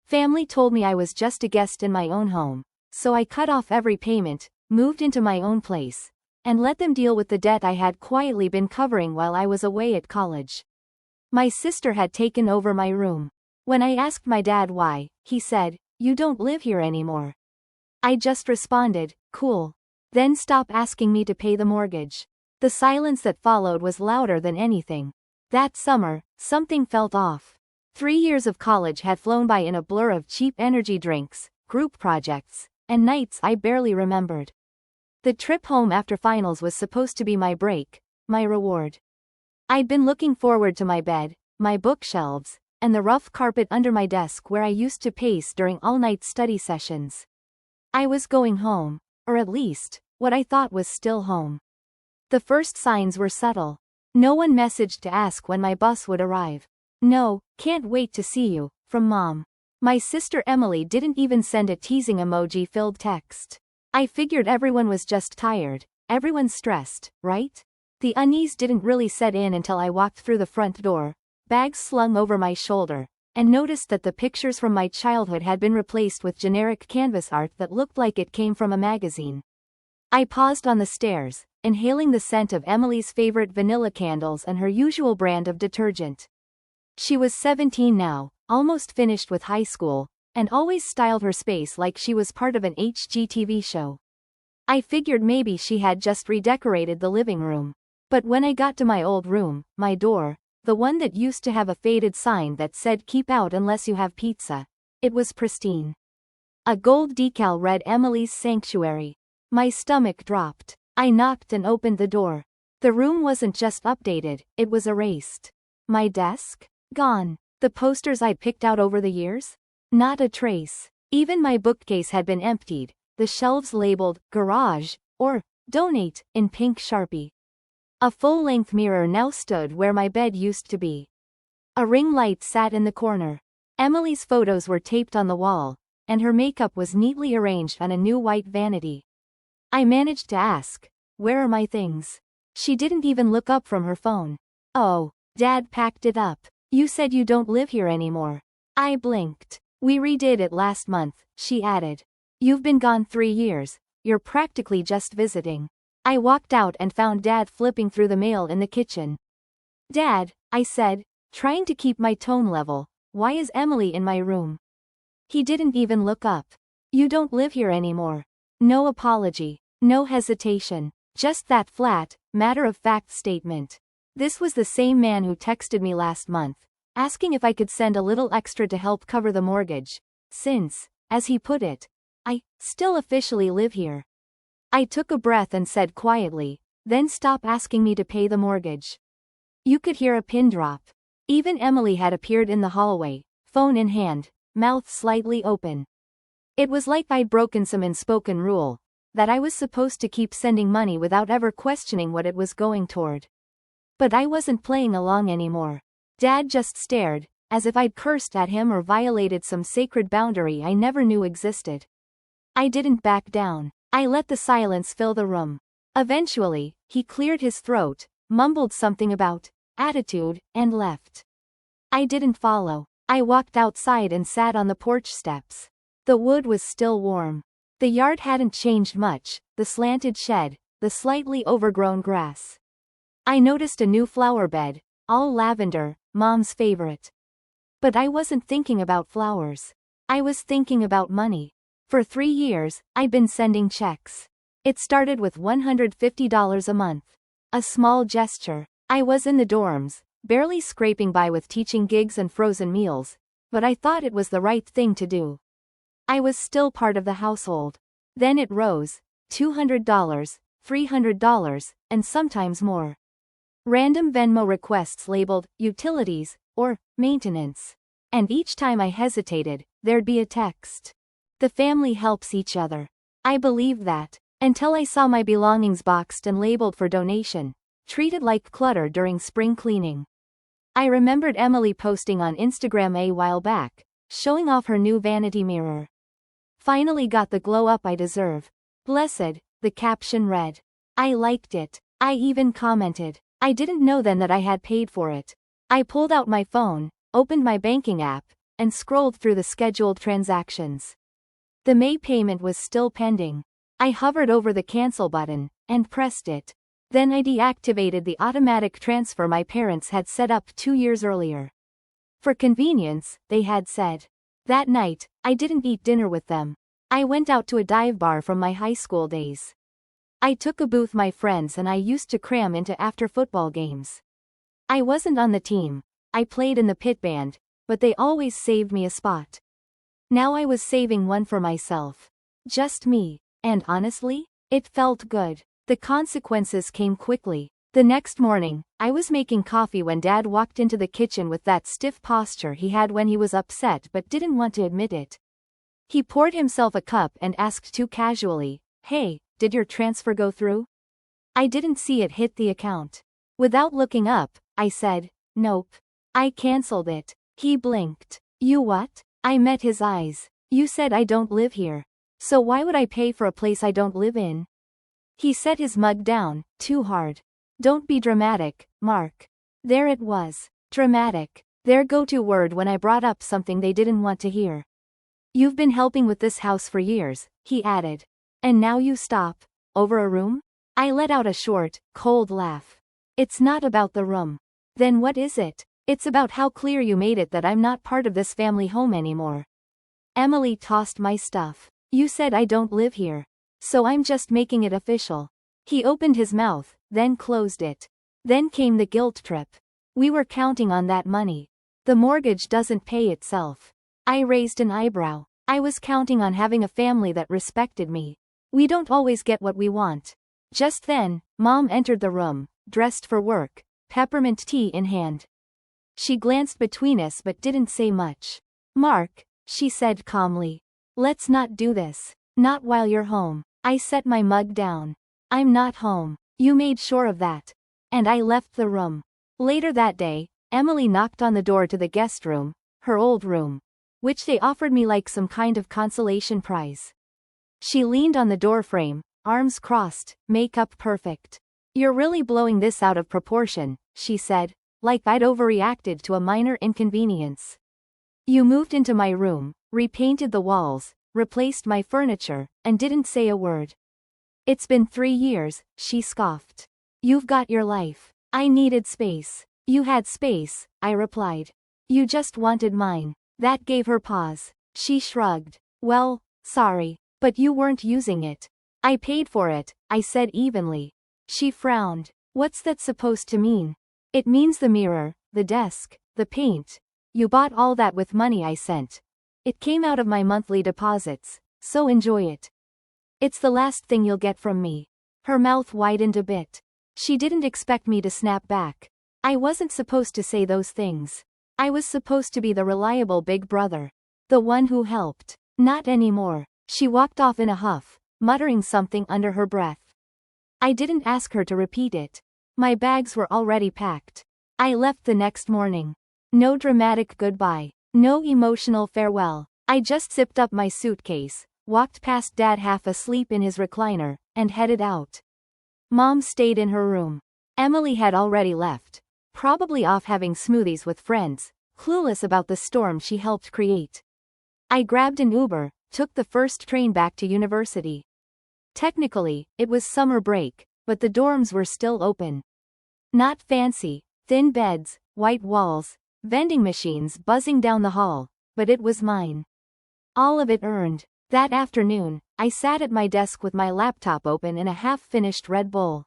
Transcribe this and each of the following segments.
Family told me I was just a guest in my own home, so I cut off every payment, moved into my own place, and let them deal with the debt I had quietly been covering while I was away at college. My sister had taken over my room. When I asked my dad why, he said, "You don't live here anymore." I just responded, "Cool." Then stop asking me to pay the mortgage. The silence that followed was louder than anything. That summer, something felt off. 3 years of college had flown by in a blur of cheap energy drinks, group projects, and nights I barely remembered. The trip home after finals was supposed to be my break, my reward. I'd been looking forward to my bed, my bookshelves, and the rough carpet under my desk where I used to pace during all-night study sessions. I was going home, or at least, what I thought was still home. The first signs were subtle. No one messaged to ask when my bus would arrive. "No, can't wait to see you," from Mom. My sister Emily didn't even send a teasing emoji-filled text. I figured everyone was just tired, everyone stressed, right? The unease didn't really set in until I walked through the front door, bags slung over my shoulder, and noticed that the pictures from my childhood had been replaced with generic canvas art that looked like it came from a magazine. I paused on the stairs, inhaling the scent of Emily's favorite vanilla candles and her usual brand of detergent. She was 17 now, almost finished with high school, and always styled her space like she was part of an HGTV show. I figured maybe she had just redecorated the living room. But when I got to my old room, my door, the one that used to have a faded sign that said "Keep out unless you have pizza," it was pristine. A gold decal read "Emily's Sanctuary." My stomach dropped. I knocked and opened the door. The room wasn't just updated, it was erased. My desk? Gone. The posters I'd picked out over the years? Not a trace. Even my bookcase had been emptied, the shelves labeled "Garage" or "Donate" in pink Sharpie. A full-length mirror now stood where my bed used to be. A ring light sat in the corner. Emily's photos were taped on the wall, and her makeup was neatly arranged on a new white vanity. I managed to ask, "Where are my things?" She didn't even look up from her phone. "Oh, Dad packed it up. You said you don't live here anymore." I blinked. "We redid it last month," she added. "You've been gone 3 years, you're practically just visiting." I walked out and found Dad flipping through the mail in the kitchen. "Dad," I said, trying to keep my tone level, "why is Emily in my room?" He didn't even look up. "You don't live here anymore." No apology, no hesitation, just that flat, matter-of-fact statement. This was the same man who texted me last month, asking if I could send a little extra to help cover the mortgage, since, as he put it, I still officially live here. I took a breath and said quietly, "Then stop asking me to pay the mortgage." You could hear a pin drop. Even Emily had appeared in the hallway, phone in hand, mouth slightly open. It was like I'd broken some unspoken rule, that I was supposed to keep sending money without ever questioning what it was going toward. But I wasn't playing along anymore. Dad just stared, as if I'd cursed at him or violated some sacred boundary I never knew existed. I didn't back down. I let the silence fill the room. Eventually, he cleared his throat, mumbled something about attitude, and left. I didn't follow. I walked outside and sat on the porch steps. The wood was still warm. The yard hadn't changed much, the slanted shed, the slightly overgrown grass. I noticed a new flower bed, all lavender, Mom's favorite. But I wasn't thinking about flowers. I was thinking about money. For 3 years, I'd been sending checks. It started with $150 a month. A small gesture. I was in the dorms, barely scraping by with teaching gigs and frozen meals, but I thought it was the right thing to do. I was still part of the household. Then it rose, $200, $300, and sometimes more. Random Venmo requests labeled utilities or maintenance. And each time I hesitated, there'd be a text. The family helps each other. I believed that, until I saw my belongings boxed and labeled for donation, treated like clutter during spring cleaning. I remembered Emily posting on Instagram a while back, showing off her new vanity mirror. "Finally got the glow up I deserve. Blessed," the caption read. I liked it. I even commented. I didn't know then that I had paid for it. I pulled out my phone, opened my banking app, and scrolled through the scheduled transactions. The May payment was still pending. I hovered over the cancel button, and pressed it. Then I deactivated the automatic transfer my parents had set up 2 years earlier. For convenience, they had said. That night, I didn't eat dinner with them. I went out to a dive bar from my high school days. I took a booth my friends and I used to cram into after football games. I wasn't on the team. I played in the pit band, but they always saved me a spot. Now I was saving one for myself. Just me. And honestly, it felt good. The consequences came quickly. The next morning, I was making coffee when Dad walked into the kitchen with that stiff posture he had when he was upset but didn't want to admit it. He poured himself a cup and asked too casually, "Hey, did your transfer go through?" I didn't see it hit the account. Without looking up, I said, "Nope. I canceled it." He blinked. "You what?" I met his eyes. "You said I don't live here. So why would I pay for a place I don't live in?" He set his mug down, too hard. "Don't be dramatic, Mark." There it was. Dramatic. Their go-to word when I brought up something they didn't want to hear. "You've been helping with this house for years," he added. "And now you stop? Over a room?" I let out a short, cold laugh. "It's not about the room." "Then what is it?" "It's about how clear you made it that I'm not part of this family home anymore." Emily tossed my stuff. "You said I don't live here. So I'm just making it official." He opened his mouth, then closed it. Then came the guilt trip. We were counting on that money. The mortgage doesn't pay itself. I raised an eyebrow. I was counting on having a family that respected me. We don't always get what we want. Just then, Mom entered the room, dressed for work, peppermint tea in hand. She glanced between us but didn't say much. "Mark," she said calmly. "Let's not do this. Not while you're home." I set my mug down. "I'm not home. You made sure of that." And I left the room. Later that day, Emily knocked on the door to the guest room, her old room, which they offered me like some kind of consolation prize. She leaned on the doorframe, arms crossed, makeup perfect. "You're really blowing this out of proportion," she said, like I'd overreacted to a minor inconvenience. "You moved into my room, repainted the walls, replaced my furniture, and didn't say a word." "It's been 3 years," she scoffed. "You've got your life. I needed space." "You had space," I replied. "You just wanted mine." That gave her pause. She shrugged. "Well, sorry. But you weren't using it." "I paid for it," I said evenly. She frowned. "What's that supposed to mean?" "It means the mirror, the desk, the paint. You bought all that with money I sent. It came out of my monthly deposits, so enjoy it. It's the last thing you'll get from me." Her mouth widened a bit. She didn't expect me to snap back. I wasn't supposed to say those things. I was supposed to be the reliable big brother. The one who helped. Not anymore. She walked off in a huff, muttering something under her breath. I didn't ask her to repeat it. My bags were already packed. I left the next morning. No dramatic goodbye. No emotional farewell. I just zipped up my suitcase, walked past Dad half asleep in his recliner, and headed out. Mom stayed in her room. Emily had already left, probably off having smoothies with friends, clueless about the storm she helped create. I grabbed an Uber, took the first train back to university. Technically, it was summer break, but the dorms were still open. Not fancy, thin beds, white walls, vending machines buzzing down the hall, but it was mine. All of it earned. That afternoon, I sat at my desk with my laptop open and a half-finished Red Bull.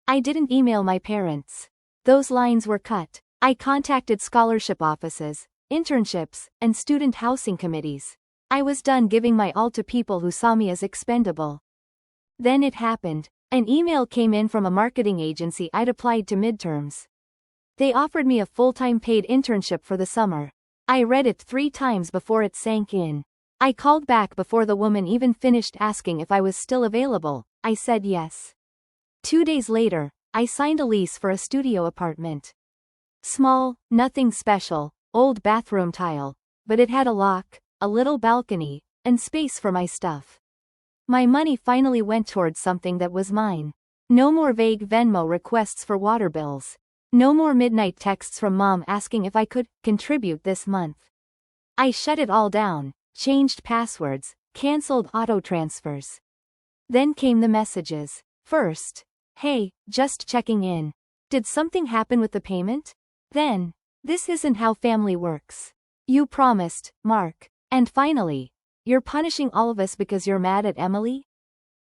I didn't email my parents. Those lines were cut. I contacted scholarship offices, internships, and student housing committees. I was done giving my all to people who saw me as expendable. Then it happened. An email came in from a marketing agency I'd applied to midterms. They offered me a full-time paid internship for the summer. I read it 3 times before it sank in. I called back before the woman even finished asking if I was still available. I said yes. 2 days later, I signed a lease for a studio apartment. Small, nothing special, old bathroom tile, but it had a lock, a little balcony, and space for my stuff. My money finally went towards something that was mine. No more vague Venmo requests for water bills. No more midnight texts from Mom asking if I could contribute this month. I shut it all down, changed passwords, cancelled auto-transfers. Then came the messages. First, "Hey, just checking in. Did something happen with the payment?" Then, "This isn't how family works. You promised, Mark." And finally, "You're punishing all of us because you're mad at Emily?"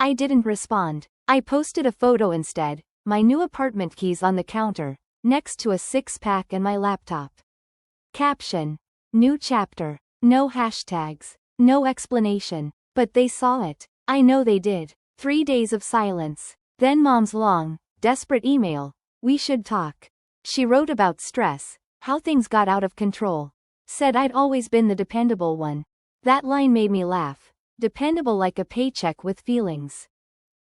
I didn't respond. I posted a photo instead, my new apartment keys on the counter, next to a six-pack and my laptop. Caption: New chapter. No hashtags. No explanation. But they saw it. I know they did. 3 days of silence. Then Mom's long, desperate email. "We should talk." She wrote about stress, how things got out of control. Said I'd always been the dependable one. That line made me laugh. Dependable like a paycheck with feelings.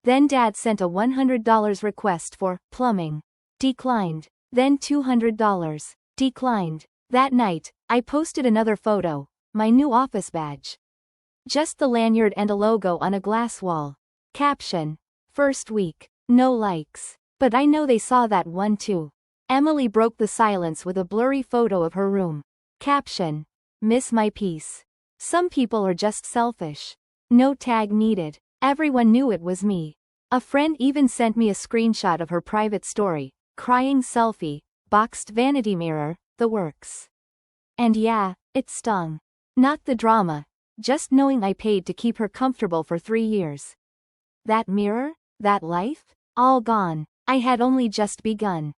Then Dad sent a $100 request for plumbing. Declined. Then $200. Declined. That night, I posted another photo, my new office badge. Just the lanyard and a logo on a glass wall. Caption: First week. No likes. But I know they saw that one too. Emily broke the silence with a blurry photo of her room. Caption: Miss my peace. Some people are just selfish. No tag needed. Everyone knew it was me. A friend even sent me a screenshot of her private story. Crying selfie, boxed vanity mirror, the works. And yeah, it stung. Not the drama, just knowing I paid to keep her comfortable for 3 years. That mirror, that life, all gone. I had only just begun.